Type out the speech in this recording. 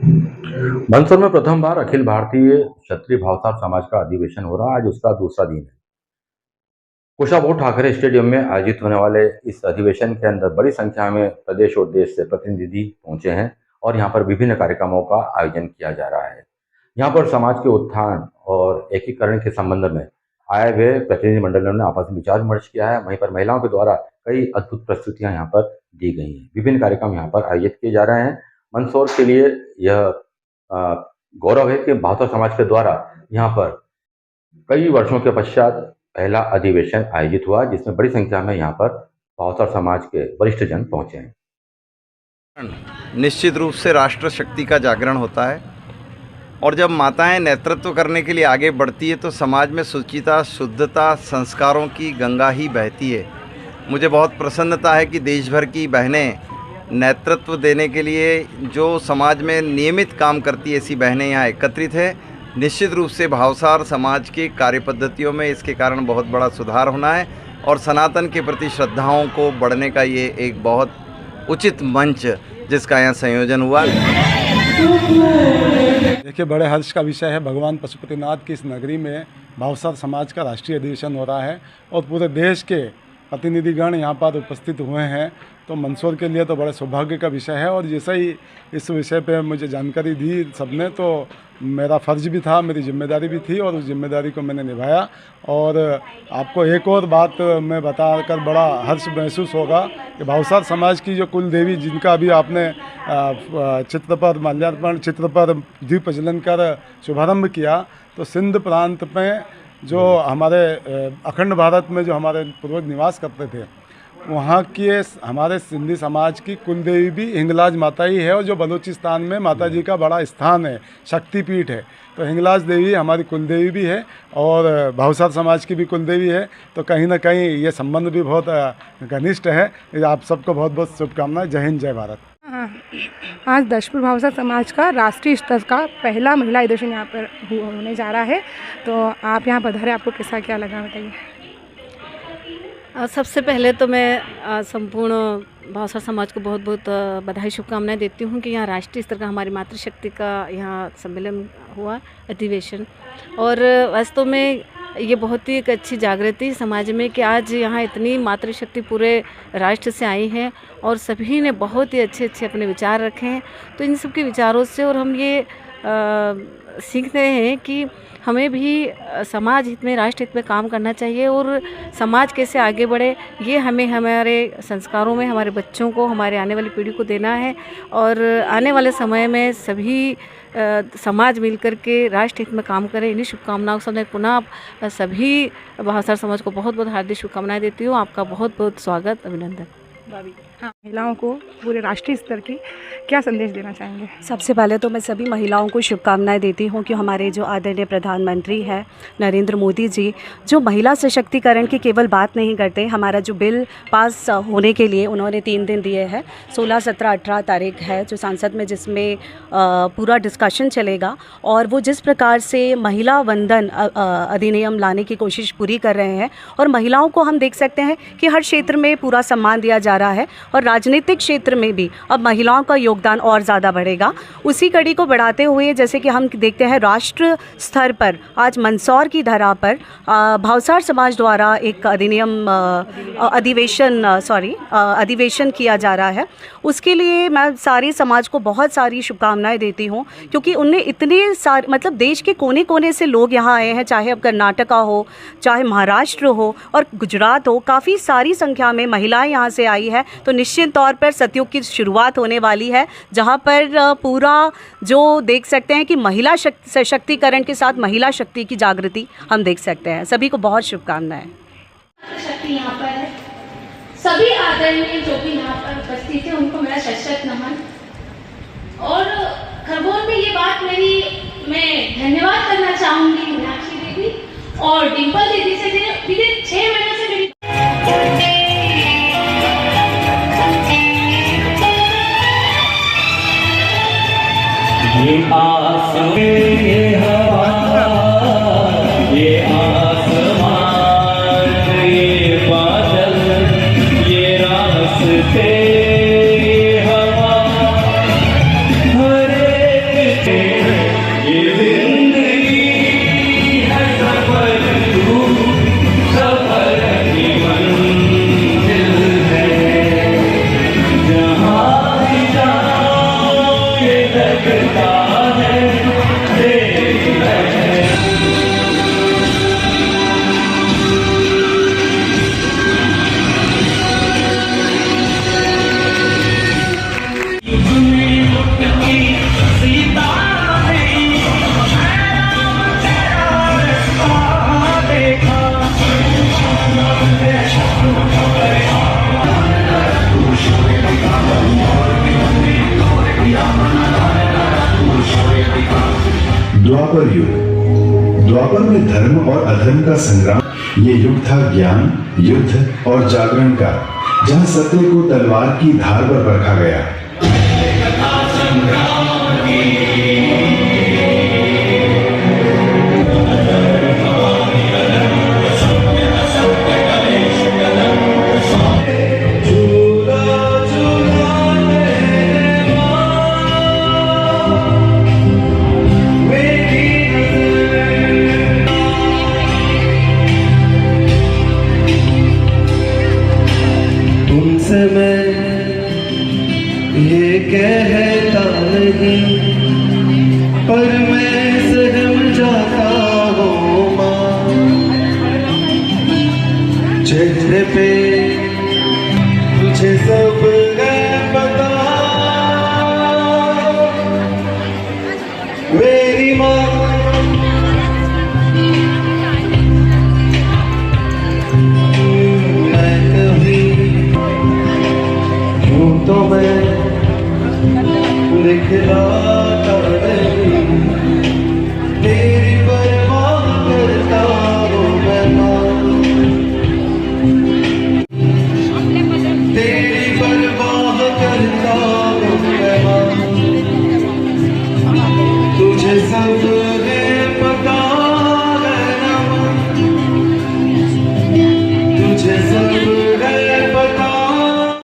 मंदसौर में प्रथम बार अखिल भारतीय क्षत्रिय भावसार समाज का अधिवेशन हो रहा है। आज उसका दूसरा दिन है। कुशाभाऊ ठाकरे स्टेडियम में आयोजित होने वाले इस अधिवेशन के अंदर बड़ी संख्या में प्रदेश और देश से प्रतिनिधि पहुंचे हैं और यहां पर विभिन्न कार्यक्रमों का आयोजन किया जा रहा है। यहां पर समाज के उत्थान और एकीकरण के संबंध में आए हुए प्रतिनिधि मंडलों ने आपस में विचार विमर्श किया है। वहीं पर महिलाओं के द्वारा कई अद्भुत प्रस्तुतियां यहाँ पर दी गई हैं। विभिन्न कार्यक्रम यहाँ पर आयोजित किए जा रहे हैं। मंदसौर के लिए यह गौरव है कि भावसार समाज के द्वारा यहाँ पर कई वर्षों के पश्चात पहला अधिवेशन आयोजित हुआ, जिसमें बड़ी संख्या में यहाँ पर भावसार समाज के वरिष्ठ जन पहुंचे हैं। निश्चित रूप से राष्ट्र शक्ति का जागरण होता है और जब माताएं नेतृत्व करने के लिए आगे बढ़ती है तो समाज में शुचिता, शुद्धता, संस्कारों की गंगा ही बहती है। मुझे बहुत प्रसन्नता है कि देश भर की बहनें नेतृत्व देने के लिए जो समाज में नियमित काम करती है, ऐसी बहनें यहाँ एकत्रित है। निश्चित रूप से भावसार समाज की कार्यपद्धतियों में इसके कारण बहुत बड़ा सुधार होना है और सनातन के प्रति श्रद्धाओं को बढ़ने का ये एक बहुत उचित मंच जिसका यहाँ संयोजन हुआ। देखिए, बड़े हर्ष का विषय है। भगवान पशुपतिनाथ की इस नगरी में भावसार समाज का राष्ट्रीय अधिवेशन हो रहा है और पूरे देश के प्रतिनिधिगण यहाँ पर उपस्थित हुए हैं, तो मंदसौर के लिए तो बड़े सौभाग्य का विषय है। और जैसे ही इस विषय पे मुझे जानकारी दी सबने, तो मेरा फ़र्ज भी था, मेरी जिम्मेदारी भी थी और उस जिम्मेदारी को मैंने निभाया। और आपको एक और बात मैं बताकर बड़ा हर्ष महसूस होगा कि भावसार समाज की जो कुल देवी, जिनका अभी आपने चित्र पर माल्यार्पण, चित्र पर दीप प्रज्वलन कर शुभारंभ किया, तो सिंध प्रांत में जो हमारे अखंड भारत में जो हमारे पूर्वज निवास करते थे, वहाँ की हमारे सिंधी समाज की कुलदेवी भी हिंगलाज माता ही है और जो बलूचिस्तान में माता जी का बड़ा स्थान है, शक्तिपीठ है। तो हिंगलाज देवी हमारी कुलदेवी भी है और भावसार समाज की भी कुलदेवी है। तो कहीं ना कहीं ये संबंध भी बहुत घनिष्ठ है। आप सबको बहुत बहुत शुभकामनाएं। जय हिंद, जय भारत। आज दशपुर भावसार समाज का राष्ट्रीय स्तर का पहला महिला अधिवेशन यहाँ पर होने जा रहा है, तो आप यहाँ पधारे, आपको कैसा क्या लगा बताइए। सबसे पहले तो मैं संपूर्ण भावसार समाज को बहुत बहुत बधाई शुभकामनाएं देती हूँ कि यहाँ राष्ट्रीय स्तर का हमारी मातृशक्ति का यहाँ सम्मेलन हुआ, अधिवेशन। और वास्तव में ये बहुत ही एक अच्छी जागृति समाज में कि आज यहाँ इतनी मातृशक्ति पूरे राष्ट्र से आई है और सभी ने बहुत ही अच्छे अच्छे अपने विचार रखे हैं। तो इन सब के विचारों से और हम ये सीख रहे हैं कि हमें भी समाज हित में, राष्ट्र हित में काम करना चाहिए और समाज कैसे आगे बढ़े, ये हमें हमारे संस्कारों में हमारे बच्चों को, हमारे आने वाली पीढ़ी को देना है। और आने वाले समय में सभी समाज मिलकर के राष्ट्र हित में काम करें। इन्हीं शुभकामनाओं के साथ पुनः सभी भावसार समाज को बहुत बहुत हार्दिक शुभकामनाएं देती हूँ। आपका बहुत बहुत स्वागत, अभिनंदन। हाँ, महिलाओं को पूरे राष्ट्रीय स्तर की क्या संदेश देना चाहेंगे? सबसे पहले तो मैं सभी महिलाओं को शुभकामनाएं देती हूं कि हमारे जो आदरणीय प्रधानमंत्री हैं नरेंद्र मोदी जी, जो महिला सशक्तिकरण की केवल बात नहीं करते, हमारा जो बिल पास होने के लिए उन्होंने 3 दिन दिए हैं, 16, 17, 18 तारीख है जो संसद में, जिसमें पूरा डिस्कशन चलेगा। और वो जिस प्रकार से महिला वंदन अधिनियम लाने की कोशिश पूरी कर रहे हैं और महिलाओं को हम देख सकते हैं कि हर क्षेत्र में पूरा सम्मान दिया जा रहा है और राजनीतिक क्षेत्र में भी अब महिलाओं का योगदान और ज़्यादा बढ़ेगा। उसी कड़ी को बढ़ाते हुए जैसे कि हम देखते हैं राष्ट्र स्तर पर आज मंदसौर की धरा पर भावसार समाज द्वारा एक अधिवेशन किया जा रहा है। उसके लिए मैं सारे समाज को बहुत सारी शुभकामनाएं देती हूँ, क्योंकि उनने इतने सारे मतलब देश के कोने कोने से लोग यहाँ आए हैं, चाहे अब कर्नाटका हो, चाहे महाराष्ट्र हो और गुजरात हो, काफ़ी सारी संख्या में महिलाएं यहाँ से आई है। तो निश्चित तौर पर सतयुग की शुरुआत होने वाली है, जहाँ पर पूरा जो देख सकते हैं कि महिला सशक्तिकरण के साथ महिला शक्ति की जागृति हम देख सकते हैं। सभी को बहुत शुभकामनाएं। शक्ति यहाँ पर है, सभी आदरणीय जो भी यहाँ पर उपस्थित थे उनको मेरा शत नमन। और खरगोन में ये बात मैं धन्यवाद करना चाहूंगी मीनाक्षी दीदी और डिम्पल दीदी से, दीदी 6 महीनों से मेरी ये आसमान, ये हवा, ये आसमान, ये बादल, ये रास्ते, ये हवा, हर एक लगता है देख रहे द्वापर युग। द्वापर में धर्म और अधर्म का संग्राम। ये युग था ज्ञान, युद्ध और जागरण का, जहाँ सत्य को तलवार की धार पर परखा गया। तुमसे मैं ये कहता नहीं पर